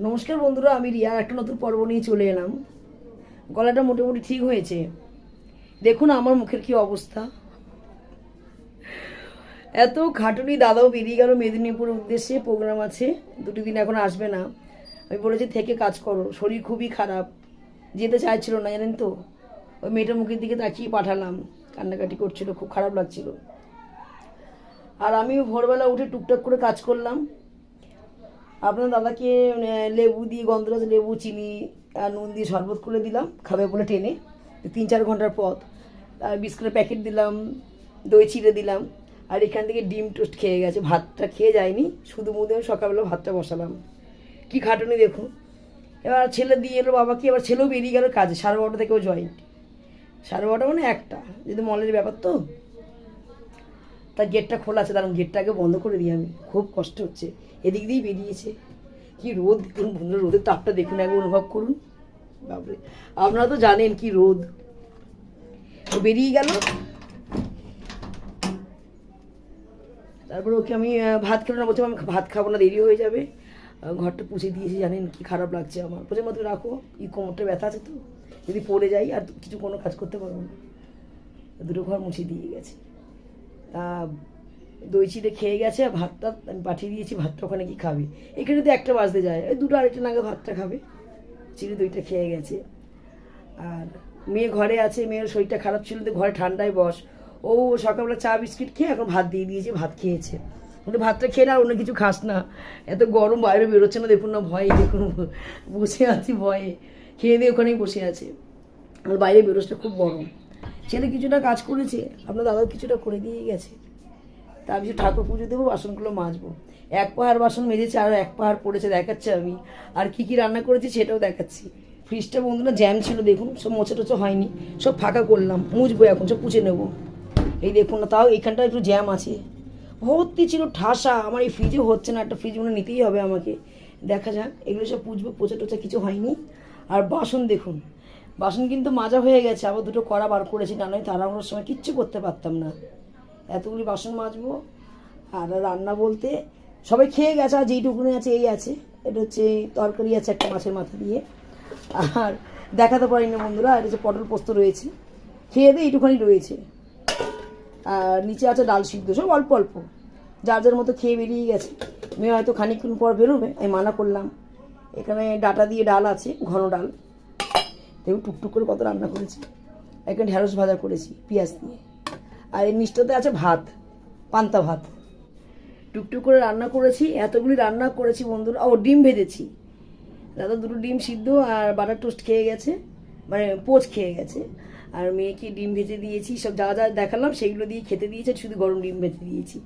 নমস্কার বন্ধুরা, আমি রিয়া একটা নতুন পর্ব নিয়ে চলে এলাম। গলাটা মোটামুটি ঠিক হয়েছে। দেখুন আমার মুখের কি অবস্থা। এত খাটুনি, দাদাও বেরিয়ে গেল মেদিনীপুর উদ্দেশ্যে, প্রোগ্রাম আছে 2 দিন, এখন আসবে না। আমি বলেছি থেকে কাজ করো, শরীর খুবই খারাপ, যেতে চাইছিল না জানেন তো। ওই মেয়েটার মুখের দিকে তাকিয়ে পাঠালাম, কান্নাকাটি করছিল, খুব খারাপ লাগছিল। আর আমিও ভোরবেলা উঠে টুকটাক করে কাজ করলাম। আপনার দাদাকে লেবু দিয়ে, গন্ধরাজ লেবু, চিনি আর নুন দিয়ে শরবত করে দিলাম, খাবে বলে টেনে। 3-4 ঘন্টার পথ। আর বিস্কুটের প্যাকেট দিলাম, দই চিড়ে দিলাম। আর এখান থেকে ডিম টোস্ট খেয়ে গেছে, ভাতটা খেয়ে যায়নি, শুধু মুদে আমি সকালবেলা ভাতটা বসালাম। কি খাটুনি দেখুন। এবার ছেলে দিয়ে এলো বাবাকে, এবার ছেলেও বেরিয়ে গেল কাজে, 12:30 থেকেও জয়েন্ট। 12:30 মানে 1টা, যেহেতু মলের ব্যাপার তো। তার গেটটা খোলা আছে, দাঁড়ান গেটটা আগে বন্ধ করে দিই আমি, খুব কষ্ট হচ্ছে। এদিক দিয়েই বেরিয়েছে। কি রোদ দেখুন বন্ধুরা, রোদের তাপটা দেখুন, একবার অনুভব করুন। বাপরে, আপনারা তো জানেন কি রোদ। ও বেরিয়ে গেল। তারপরে ওকে আমি ভাত খেলো না, বলছি আমি ভাত খাবো না, দেরি হয়ে যাবে। ঘরটা পুছে দিয়েছি, জানেন কি খারাপ লাগছে আমার। পুজোর মতো রাখো, কোমরটা ব্যথা আছে তো, যদি পড়ে যাই আর কিছু কোনো কাজ করতে পারবো না। 2 ঘর মুছে দিয়ে গেছে। তা দই চিড়ে খেয়ে গেছে, ভাতটা আমি পাঠিয়ে দিয়েছি, ভাতটা ওখানে কি খাবে। এখানে তো 1টা বাজতে যায়, ওই 2-2:30 নাগাদ ভাতটা খাবে। চিড়ে দইটা খেয়ে গেছে। আর মেয়ে ঘরে আছে, মেয়ের শরীরটা খারাপ ছিল তো, ঘরে ঠান্ডায় বস। ও সকালবেলা চা বিস্কিট খেয়ে এখন ভাত দিয়ে দিয়েছে, ভাত খেয়েছে। কিন্তু ভাতটা খেয়ে না, আর অন্য কিছু খাস না। এত গরম, বাইরে বেরোচ্ছে না, দেখুন না, ভয়ে দেখুন বসে আছি ভয়ে। খেয়ে দিয়ে ওখানেই বসে আছে। আর বাইরে বেরোচ্ছে, খুব গরম। ছেলে কিছুটা কাজ করেছে, আপনার দাদাও কিছুটা করে দিয়ে গেছে। তা আমি ঠাকুর পুজো দেবো, বাসনগুলো মাজবো। 1 পাহাড় বাসন মেজেছে, আর 1 পাহাড় পড়েছে, দেখাচ্ছে আমি। আর কি কি রান্না করেছি সেটাও দেখাচ্ছি। ফ্রিজটা বন্ধুরা জ্যাম ছিল, দেখুন সব মোছা টোচা হয়নি, সব ফাঁকা করলাম, মুছবো এখন, সব পুছে নেবো। এই দেখুন না, তাও এইখানটা একটু জ্যাম আছে। ভর্তি ছিল ঠাসা, আমার এই ফ্রিজে হচ্ছে না, একটা ফ্রিজ মনে নিতেই হবে আমাকে। দেখা যাক, এগুলো সব পুছবো, পোছা টোচা কিছু হয়নি। আর বাসন দেখুন, বাসন কিন্তু মাজা হয়ে গেছে, আবার 2টো কড়া বার করেছি, না নয় তাড়াহুড়োর সময় কিচ্ছু করতে পারতাম না। এতগুলি বাসন মাজবো। আর রান্না বলতে সবাই খেয়ে গেছে, আর যেইটুকুনি আছে এই আছে। এটা হচ্ছে তরকারি আছে একটা মাছের মাথা দিয়ে। আর দেখাতে পারি না বন্ধুরা, এটা হচ্ছে পটল পোস্ত রয়েছে, খেয়ে দিয়ে এইটুখানি রয়েছে। আর নিচে আছে ডাল সিদ্ধ, সব অল্প অল্প, যার যার মতো খেয়ে বেরিয়ে গেছে। মেয়ে হয়তো খানিকক্ষণ পর বেরোবে, আমি মানা করলাম। এখানে ডাটা দিয়ে ডাল আছে, ঘন ডাল। দেখুন টুকটুক করে কত রান্না করেছি। এখানে ঢেঁড়স ভাজা করেছি পেঁয়াজ দিয়ে। আর এই মিষ্টিতে আছে ভাত, পান্তা ভাত। টুকটুক করে রান্না করেছি, এতগুলি রান্না করেছি বন্ধুরা। ও ডিম ভেজেছি, দাদা 2টো ডিম সিদ্ধ আর বাটার টোস্ট খেয়ে গেছে, মানে পোচ খেয়ে গেছে। আর মেয়েকে ডিম ভেজে দিয়েছি, সব যা যা দেখালাম সেগুলো দিয়ে খেতে দিয়েছে, শুধু গরম ডিম ভেজে দিয়েছি।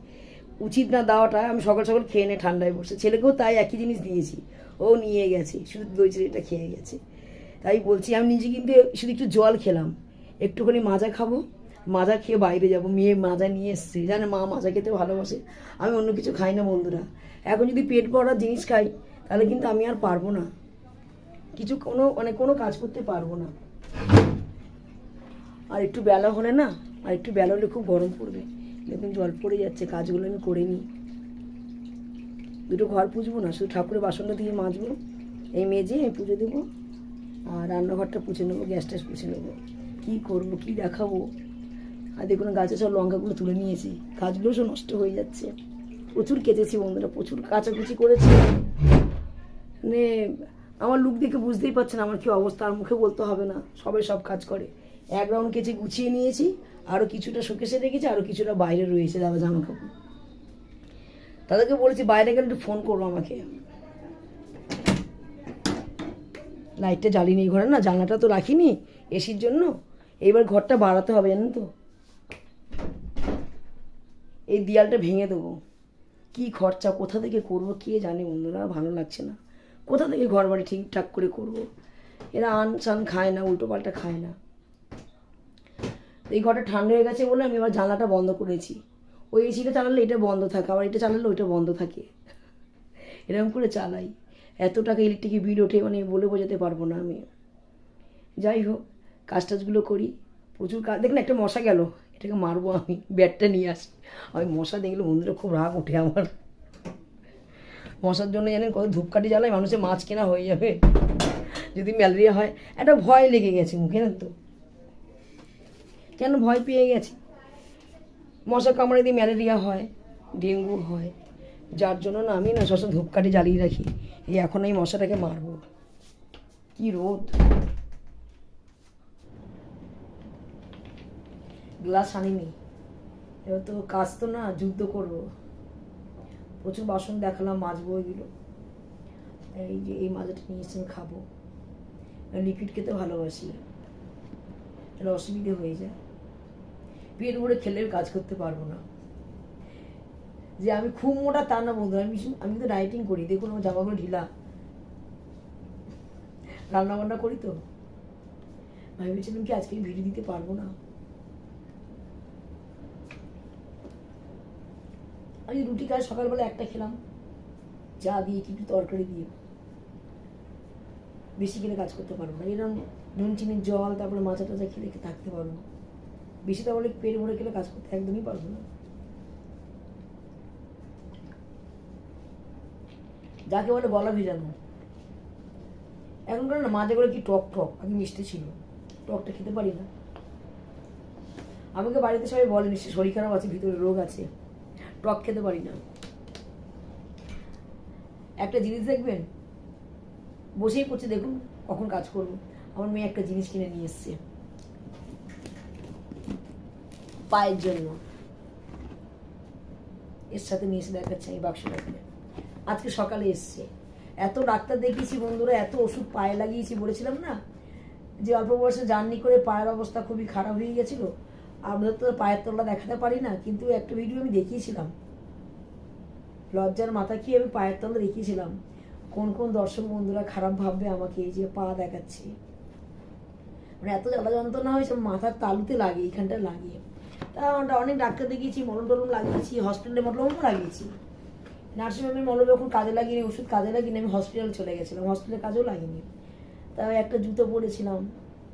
উচিত না দেওয়াটা, আমি সকাল সকাল খেয়ে নে ঠান্ডায় বসে। ছেলেকেও তাই একই জিনিস দিয়েছি, ও নিয়ে গেছে, শুধু দই চিড়েটা খেয়ে গেছে। তাই বলছি, আমি নিজে কিন্তু শুধু একটু জল খেলাম, একটুখানি মাজা খাবো, মাজা খেয়ে বাইরে যাব। মেয়ে মাজা নিয়ে এসছে, জানে মা মাজা খেতে ভালোবাসে। আমি অন্য কিছু খাই না বন্ধুরা। এখন যদি পেট ভরা জিনিস খাই, তাহলে কিন্তু আমি আর পারবো না, কিছু কোনো কাজ করতে পারবো না। আর একটু বেলা হলে না, আর একটু বেলা হলে খুব গরম পড়বে। দেখুন জল পড়ে যাচ্ছে, কাজগুলো আমি করে নিই। 2টো ঘর পুজবো না, শুধু ঠাকুরের বাসনটা দিয়ে মাজবো, এই মেজে আমি পুজো দেবো। আর রান্নাঘরটা পুছে নেবো, গ্যাস ট্যাস পুছে নেবো। কী করবো, কী দেখাবো। আর দেখুন গাছে সব লঙ্কাগুলো তুলে নিয়েছি, গাছগুলো সব নষ্ট হয়ে যাচ্ছে। প্রচুর কেটেছি বন্ধুরা, প্রচুর কাচাকুচি করেছি। মানে আমার লুক দেখে বুঝতেই পারছেন আমার কী অবস্থা, আর মুখে বলতে হবে না, সবাই সব কাজ করে। 1 রাউন্ড কেচে গুছিয়ে নিয়েছি, আরও কিছুটা শোকেসে রেখেছি, আরও কিছুটা বাইরে রয়েছে দাদা জামা কাপড়। তাদেরকে বলেছি বাইরে গেলে একটু ফোন করবো আমাকে। লাইটটা জ্বালিনি এই ঘরে, না জানলাটা তো রাখিনি এসির জন্য। এইবার ঘরটা বাড়াতে হবে জানেন তো, এই দেয়ালটা ভেঙে দেবো। কী খরচা কোথা থেকে করবো কে জানে বন্ধুরা, ভালো লাগছে না। কোথা থেকে ঘর বাড়ি ঠিকঠাক করে করবো। এরা আন সান খায় না, উল্টো পাল্টা খায় না। এই ঘরটা ঠান্ডা হয়ে গেছে বলে আমি এবার জানলাটা বন্ধ করেছি। ওই এসিটা চালালে এটা বন্ধ থাকে, আবার এটা চালালে ওইটা বন্ধ থাকে, এরকম করে চালাই। এত টাকা ইলেকট্রিকের বিল ওঠে, মানে বলে বোঝাতে পারবো না আমি। যাই হোক, কাজ টাজগুলো করি, প্রচুর কাজ। দেখুন একটা মশা গেল, এটাকে মারবো আমি, ব্যাটটা নিয়ে আসি। আমি মশা দেখলে বন্ধুরা খুব রাগ ওঠে আমার। মশার জন্য জানেন কত ধূপকাঠি জ্বালায়, মানুষের মাছ কেনা হয়ে যাবে যদি ম্যালেরিয়া হয়। একটা ভয় লেগে গেছে মুখে, জানেন তো কেন ভয় পেয়ে গেছি, মশা কামড়ে দিয়ে ম্যালেরিয়া হয়, ডেঙ্গু হয়, যার জন্য না আমি না সবসময় ধূপকাঠি জ্বালিয়ে রাখি। এই এখন এই মশাটাকে মারবো, কি রোদ। গ্লাস আনিনি, এবার তো কাজ তো না, যুদ্ধ করব। প্রচুর বাসন দেখালাম, মাজবো এগুলো। এই যে এই মাজাটা নিয়ে এসে খাবো, লিকুইড খেতে ভালোবাসি, এটা অসুবিধে হয়ে যায়, পেট ভরে খেলে কাজ করতে পারবো না। যে আমি খুব মোটা তা না বন্ধু, আমি কিন্তু ডায়েটিং করি, দেখুন আমার জামাগুলো ঢিলা, রান্না বান্না করি তো। ভেবেছিলাম কি আজকে ভিডিও দিতে পারবো না। আমি রুটি খাই সকালবেলা একটা খেলাম, চা দিয়ে কি একটু তরকারি দিয়ে, বেশি খেলে কাজ করতে পারবো না। এরকম নুন চিনির জল তারপরে মাচা টাচা খেলে থাকতে পারবো না। বেশি তাহলে পেট ভরে খেলে কাজ করতে একদমই পারবো না। যাকে বলে গলা ভেজানো, এখনকার না মাঝে করে কি টক টক, আগে মিষ্টি ছিল, টকটা খেতে পারি না। আমাকে বাড়িতে সবাই বলে নিশ্চয়ই শরীর খারাপ আছে, ভিতরে রোগ আছে, টক খেতে পারি না। একটা জিনিস দেখবেন, বসেই পড়ছে, দেখুন কখন কাজ করবো। আমার মেয়ে একটা জিনিস কিনে নিয়ে এসছে পায়ের জন্য, এর সাথে নিয়ে এসে দেখাচ্ছে এই বাক্সটাকে। আজকে সকালে এসছে, এত ডাক্তার দেখিয়েছি বন্ধুরা, এত ওষুধ পায়ে লাগিয়েছি, বলেছিলাম না যে অল্প বয়সে জার্নি করে পায়ের অবস্থা খুবই খারাপ হয়ে গেছিলো। আমরা তো পায়ের তলা দেখাতে পারি না, কিন্তু একটা ভিডিও আমি দেখিয়েছিলাম, লজ্জার মাথা খেয়ে আমি পায়ের তলা দেখিয়েছিলাম। কোন কোন দর্শক বন্ধুরা খারাপ ভাববে আমাকে, এই যে পা দেখাচ্ছি, মানে এত জ্বালা যন্ত্রণা হয়েছে, মাথার তালুতে লাগে, এইখানটা লাগিয়ে। তা আমরা অনেক ডাক্তার দেখিয়েছি, মলম টলম লাগিয়েছি, হসপিটালে মলমও লাগিয়েছি, নার্সিংহোমের মলম এখন কাজে লাগিয়ে ওষুধ কাজে লাগিয়ে আমি হসপিটালে চলে গেছিলাম, হসপিটালে কাজেও লাগিনি। তাই একটা জুতো পরেছিলাম,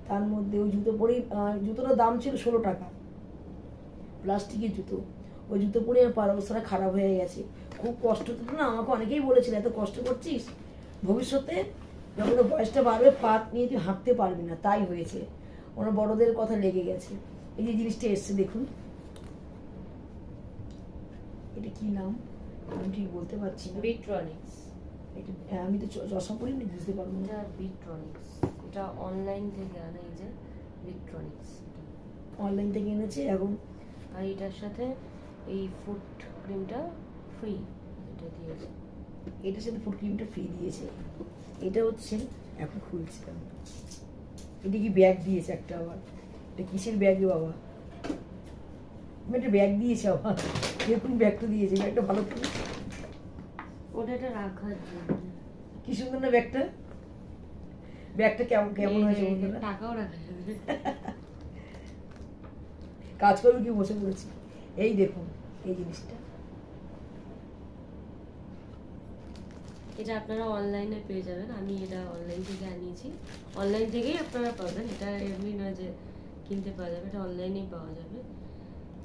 তার মধ্যে ওই জুতো পরেই, জুতোটার দাম ছিল 16 টাকা, প্লাস্টিকের জুতো। ওই জুতো পরে আমার পায়ের অবস্থাটা খারাপ হয়ে গেছে, খুব কষ্ট তো না। আমাকে অনেকেই বলেছিল এত কষ্ট করছিস, ভবিষ্যতে যখন বয়সটা বাড়বে পাত নিয়ে তুই হাঁটতে পারবি না, তাই হয়েছে। ওনার বড়দের কথা লেগে গেছে। এই যে জিনিসটা এসছে দেখুন, এটা কি নাম আমি ঠিক বলতে পারছি না। বিট্রনিক্স, এটা আমি তো চশমা পরিনি, বুঝতে পারবো না। এটা বিট্রনিক্স, এটা অনলাইন থেকে আনা, এই যে বিট্রনিক্স, অনলাইন থেকে এনেছে এখন। আর এটার সাথে এই ফুট ক্রিমটা ফ্রি, এটা দিয়েছে। এটার সাথে ফুড ক্রিমটা ফ্রি দিয়েছে। এটা হচ্ছে এখন খুলছি আমি, এটা কি ব্যাগ দিয়েছে একটা, আবার এটা কিসের ব্যাগ রে বাবা, একটা ব্যাগ দিয়েছে আবার, এরকম ব্যাগটা দিয়েছে, ব্যাগটা ভালো তো, ওটা এটা রাখার জন্য। কি সুন্দর না ব্যাগটা, ব্যাগটা কেমন কেমন হয়েছে বন্ধুরা? টাকাও রাখা যাবে। কাজ করবে কি বসে পড়েছি। এই দেখুন এই জিনিসটা, এটা আপনারা অনলাইনে পেয়ে যাবেন, আমি এটা অনলাইন থেকে আনিয়েছি, অনলাইন থেকেই আপনারা পাবেন, এটা এমনি না যে কিনতে পাওয়া যাবে, এটা অনলাইনেই পাওয়া যাবে।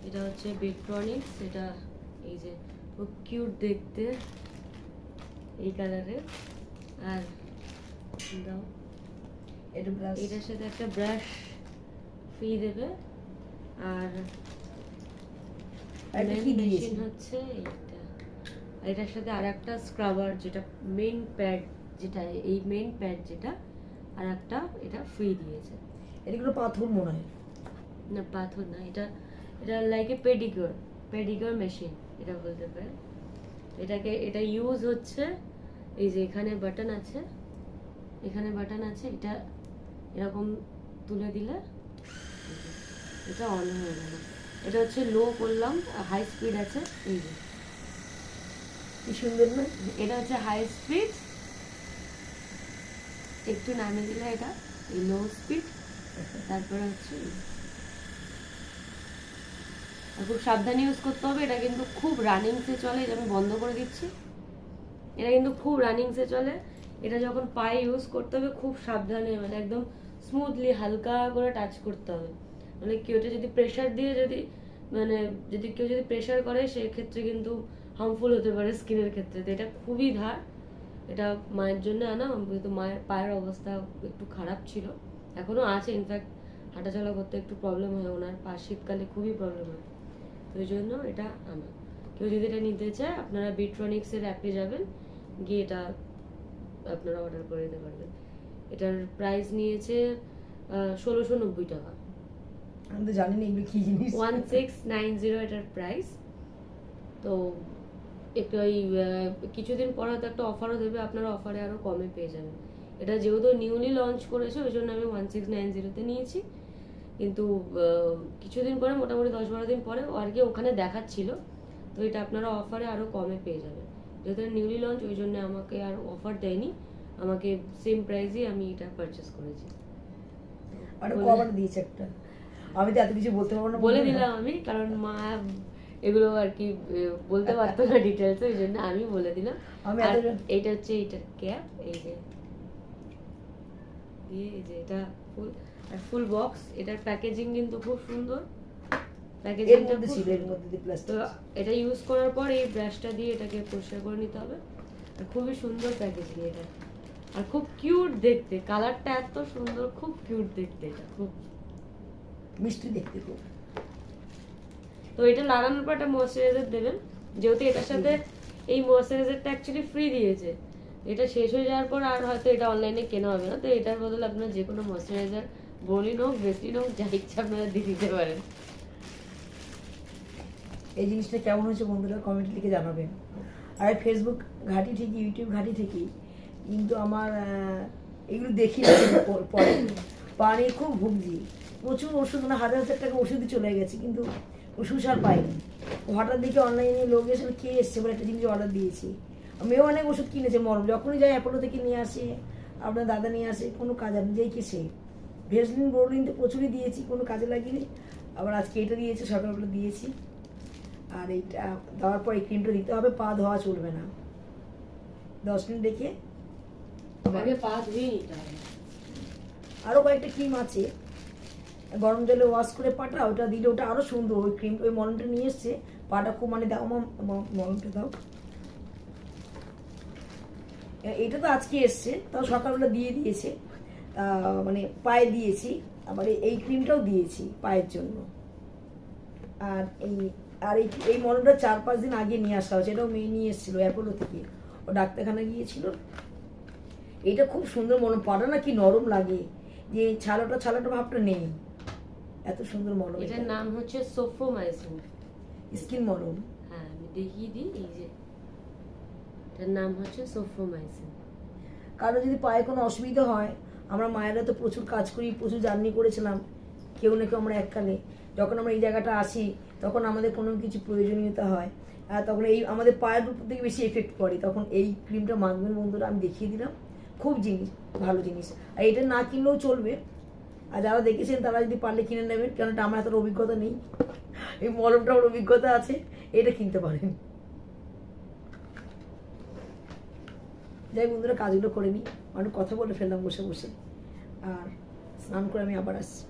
এটা হচ্ছে বিট্রনিক্স, এটা এই যে খুব কিউট দেখতে, এই কালারের। আর দাও, এটা ব্রাশ, এটার সাথে একটা ব্রাশ ফ্রি দেবে, আর এটা কি দিয়েছে? মেশিন হচ্ছে এইটা, আর এটার সাথে আর একটা স্ক্রাবার, যেটা মেইন প্যাড, যেটা এই মেইন প্যাড যেটা, আর একটা এটা ফ্রি দিয়েছে। এটা কোনো পাথর মনে হয় না পাথর না, এটা এটা like a pedicure, pedicure machine এটা বলতে পারে। এটাকে এটা ইউজ হচ্ছে, এই যে এখানে বাটন আছে, এখানে বাটন আছে, এটা এরকম তুলে দিলে এটা অন হয়ে গেল। এটা হচ্ছে লো করলাম, হাই স্পিড আছে, এই যে কি সুন্দর না। এটা হচ্ছে হাই স্পিড, একটু নামিয়ে দিলে এটা এই লো স্পিড, তারপরে হচ্ছে খুব সাবধানে ইউজ করতে হবে। এটা কিন্তু খুব রানিংসে চলে, এটা আমি বন্ধ করে দিচ্ছি, এটা কিন্তু খুব রানিংসে চলে। এটা যখন পায়ে ইউজ করতে হবে খুব সাবধানে, মানে একদম স্মুথলি হালকা করে টাচ করতে হবে, মানে কেউ যদি প্রেশার দিয়ে যদি, মানে যদি কেউ যদি প্রেশার করে সেক্ষেত্রে কিন্তু হার্মফুল হতে পারে স্কিনের ক্ষেত্রে। তো এটা খুবই ধার, এটা মায়ের জন্য আনা। কিন্তু মায়ের পায়ের অবস্থা একটু খারাপ ছিল, এখনো আছে, ইনফ্যাক্ট হাঁটাচলা করতে একটু প্রবলেম হয় ওনার, পা শীতকালে খুবই প্রবলেম হয়, তো ওই জন্য এটা আনা। কেউ যদি এটা নিতে চায় আপনারা বিট্রনিক্সের অ্যাপে যাবেন, গিয়ে এটা আপনারা অর্ডার করে দিতে পারবেন। এটার প্রাইস নিয়েছে 1690 টাকা। আমি তো জানি না এগুলো কি জিনিস। 1690 এটার প্রাইস। তো একটু ওই কিছুদিন পর হয়তো একটা অফারও দেবে, আপনারা অফারে আরো কমে পেয়ে যাবেন। এটা যেহেতু নিউলি লঞ্চ করেছে ওই জন্য আমি 1690 নিয়েছি, কিন্তু কিছুদিন পরে, মোটামুটি 10-12 দিন পরে আর কি ওখানে দেখাচ্ছিল, তো এটা আপনারা অফারে আরো কমে পেয়ে যাবেন। যেহেতু নিউলি লঞ্চ ওই জন্য আমাকে আর অফার দেয়নি, আমাকে সেম প্রাইসেই আমি এটা পারচেস করেছি। আর কভার দিয়েছে একটা, আমি তো এত কিছু বলতে পারবো না, বলে দিলাম আমি, কারণ মা এগুলো আর কি বলতে পারতো না ডিটেলস, ওই জন্য আমি বলে দিলাম। আমি আর এত এইটা হচ্ছে এইটার ক্যাপ, এই যে এটা ফুল বক্স। এটার প্যাকেজিং কিন্তু খুব সুন্দর, প্যাকেজিংটা খুব ছিল এর সুন্দর। মধ্যে তো প্লাস্টিক। এটা ইউজ করার পর এই ব্রাশটা দিয়ে এটাকে পরিষ্কার করে নিতে হবে। আর খুবই সুন্দর প্যাকেজিং এটা, আর খুব কিউট দেখতে, কালারটা এত সুন্দর, খুব কিউট দেখতে, এটা খুব মিষ্টি দেখতে খুব। তো এটা লাগানোর পর একটা ময়শ্চারাইজার দেবেন, যেহেতু এটার সাথে এই ময়শ্চারাইজারটা অ্যাকচুয়ালি ফ্রি দিয়েছে। এটা শেষ হয়ে যাওয়ার পর আর হয়তো এটা অনলাইনে কেনা হবে না, তো এটার বদলে আপনারা যে কোনো ময়শ্চারাইজার, বোলিন হোক, ভেসলিন হোক, যা ইচ্ছা আপনারা দিয়ে দিতে পারেন। এই জিনিসটা কেমন হয়েছে বন্ধুরা কমেন্ট লিখে জানাবেন। আর ফেসবুক ঘাঁটি ঠিকই, ইউটিউব ঘাঁটি ঠিকই, কিন্তু আমার এগুলো দেখি না পরে। পানি খুব ভুগছি, প্রচুর ওষুধ, মানে 1000 টাকা ওষুধই চলে গেছে, কিন্তু ওষুধ আর পাইনি। হঠাৎ দেখে অনলাইনে লোক এসে কে এসছে বলে একটা জিনিস অর্ডার দিয়েছি। মেয়েও অনেক ওষুধ কিনেছে, মরম যখনই যাই অ্যাপোলো থেকে নিয়ে আসে, আপনার দাদা নিয়ে আসে, কোনো কাজ আর যেই কে সে ভেসলিন বোরলিন তো প্রচুরই দিয়েছি, কোনো কাজে লাগিনি। আবার আজকে এটা দিয়েছে, সকালবেলা দিয়েছি। আর এইটা দেওয়ার পর এই ক্রিমটা দিতে হবে, পা ধোয়া চলবে না, 10 মিনিট রেখে। আগে পা ধুয়ে নিতে হবে। আরও কয়েকটা ক্রিম আছে, গরম জলে ওয়াশ করে পাটা, ওটা দিলে ওটা আরও সুন্দর। ওই ক্রিম, ওই মলমটা নিয়ে এসছে, পাটা খুব, মানে দাও মলমটা দাও। এটা তো আজকে এসছে, তাও সকালবেলা দিয়ে দিয়েছে, মানে পায়ে দিয়েছি। আবার এই ক্রিমটাও দিয়েছি পায়ের জন্য। আর এই মলমটা 4-5 দিন আগে নিয়ে আসা হয়েছে, এটাও মেয়ে নিয়ে এসেছিলো অ্যাপোলো থেকে, ও ডাক্তারখানা গিয়েছিল। এইটা খুব সুন্দর মলম, পাটা না কি নরম লাগে, যে ছালাটা ভাবটা নেই, এত সুন্দর মলম। এটার নাম হচ্ছে সোফ্রোমাইসিন স্কিন মলম। হ্যাঁ, আমি দেখিয়ে দিই, এই যে এটার নাম হচ্ছে সোফ্রোমাইসিন। কারো যদি পায়ে কোনো অসুবিধা হয়, আমরা মায়েরা তো প্রচুর কাজ করি, প্রচুর জার্নি করেছিলাম, কেউ না কেউ আমরা এককালে, যখন আমরা এই জায়গাটা আসি তখন আমাদের কোনো কিছু প্রয়োজনীয়তা হয়, আর তখন এই আমাদের পায়ের উপর থেকে বেশি এফেক্ট পড়ে, তখন এই ক্রিমটা মাখবেন বন্ধুরা, আমি দেখিয়ে দিলাম, খুব ভালো জিনিস। আর এটা না কিনলেও চলবে, আর যারা দেখেছেন তারা যদি পারলে কিনে নেবেন, কেননা আমার এতটা অভিজ্ঞতা নেই, এই মলমটার অভিজ্ঞতা আছে, এটা কিনতে পারেন। যাই বন্ধুরা, কাজগুলো করে নিই, অনেক কথা বলে ফেললাম বসে বসে, আর স্নান করে আমি আবার আসছি।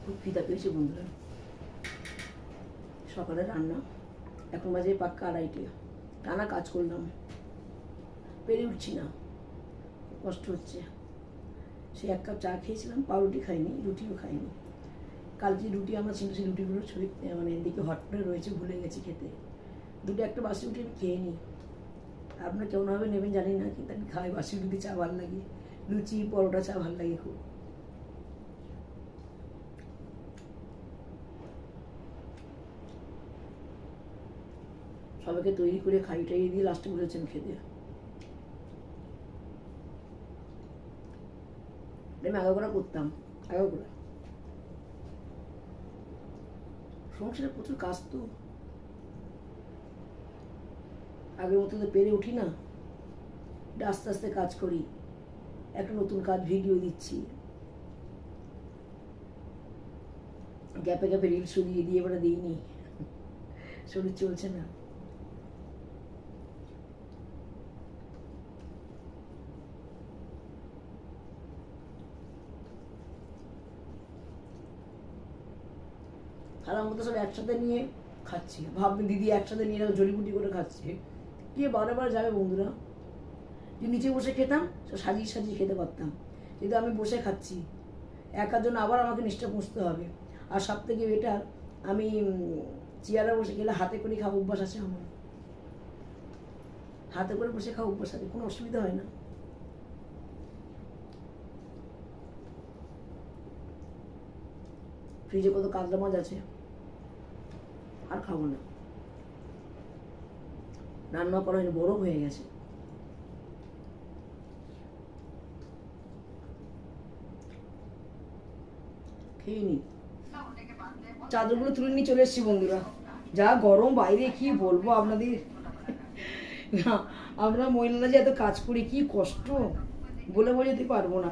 খুব খিদা পেয়েছে বন্ধুরা, সকালে রান্না, এখন বাজে পাক্কা 2:30, টানা কাজ করলাম, পেরে উঠছি না, কষ্ট হচ্ছে। সে 1 কাপ চা খেয়েছিলাম, পাউরুটি খাইনি, রুটিও খাইনি। কাল যে রুটি আমরা ছিল সেই রুটিগুলো মানে এদিকে হট করে রয়েছে, ভুলে গেছি খেতে। একটা বাসি রুটি আমি খেয়ে নিই। আপনারা কেমনভাবে নেবেন জানি না, কিন্তু আমি খাই বাসি রুটি, চা ভালো লাগে, লুচি পরোটা চা ভালো লাগে খুব। সবাইকে তৈরি করে খাইটাই দিয়ে লাস্টে বলেছেন খেতে। আমি আগাগোড়া করতাম, আগাগোড়া সংসারে প্রচুর কাজ, তো আগের মতো তো পেরে উঠি না, আস্তে আস্তে কাজ করি, একটা নতুন কাজ ভিডিও দিচ্ছি, গ্যাপে গ্যাপে রিলসও দিয়ে এবারে দিইনি, শরীর চলছে না। থালার মধ্যে সব একসাথে নিয়ে খাচ্ছি, ভাববেন দিদি একসাথে নিয়ে জড়িবুটি করে খাচ্ছে, কে বারে বারে যাবে বন্ধুরা? যে নিচে বসে খেতাম সব সাজিয়ে সাজিয়ে খেতে পারতাম, কিন্তু আমি বসে খাচ্ছি, একার জন্য আবার আমাকে নিষ্ঠা পুষতে হবে। আর সব থেকে বেটার, আমি চেয়ারে বসে গেলে হাতে করে খাওয়া অভ্যাস আছে আমার, হাতে করে বসে খাওয়া অভ্যাস আছে, কোনো অসুবিধা হয় না। ফ্রিজে কত কাতলা মাছ আছে, আর খাবো না, রান্না করা হয়নি, বরফ হয়ে গেছে। খেয়ে নি, চাদরগুলো তুলে নিয়ে চলে এসেছি বন্ধুরা, যা গরম বাইরে কি বলবো আপনাদের। আমরা মহিলারা যে এত কাজ করি, কি কষ্ট বলে বোঝাতে পারবো না।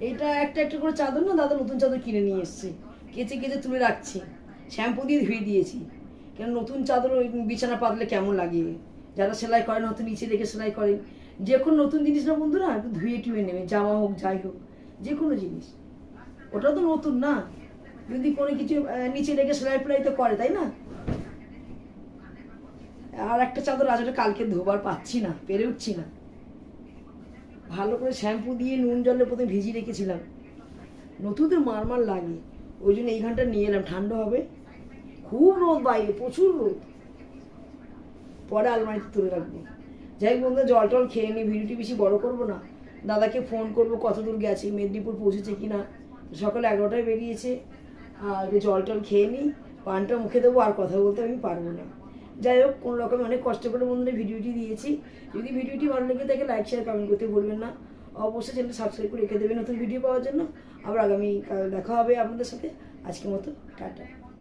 এটা একটা একটা করে চাদর না, দাদা নতুন চাদর কিনে নিয়ে এসছে, কেচে কেচে তুলে রাখছি, শ্যাম্পু দিয়ে ধুয়ে দিয়েছি, কেন নতুন চাদর ওই বিছানা পাতলে কেমন লাগে, যারা সেলাই করেন হয়তো নিচে রেখে সেলাই করেন, যে কোনো নতুন জিনিস না বন্ধুরা একটু ধুয়ে টুয়ে নেবে, জামা হোক যাই হোক যে কোনো জিনিস, ওটা তো নতুন না, যদি কোনো কিছু নিচে রেখে সেলাই ফেলাই তো করে, তাই না? আর একটা চাদর আজ ওটা কালকে ধোবার পাচ্ছি না, পেরে উঠছি না, ভালো করে শ্যাম্পু দিয়ে নুন জলে প্রথমে ভিজিয়ে রেখেছিলাম, নতুনদের মারমার লাগে, ওই জন্য এই ঘন্টা নিয়ে এলাম, ঠান্ডা হবে, খুব রোদ বাইরে, প্রচুর রোদ, পরে আলমারিতে তুলে রাখবো। যাই হোক বন্ধুরা, জল টল খেয়ে নিই, ভিডিওটি বেশি বড় করবো না, দাদাকে ফোন করবো কত দূর গেছে, মেদিনীপুর পৌঁছেছে কিনা, সকালে 11টায় বেরিয়েছে, আর জল টল খেয়ে নিই, পানটা মুখে দেবো, আর কথা বলতে আমি পারবো না। যাই হোক, কোনো রকম অনেক কষ্ট করে বন্ধুরা ভিডিওটি দিয়েছি, যদি ভিডিওটি ভালো লেগে থাকে লাইক শেয়ার কমেন্ট করতে ভুলবেন না, অবশ্যই চ্যানেলটা সাবস্ক্রাইব করে রেখে দেবেন নতুন ভিডিও পাওয়ার জন্য। আবার আগামীকাল দেখা হবে আপনাদের সাথে, আজকের মতো টাটা।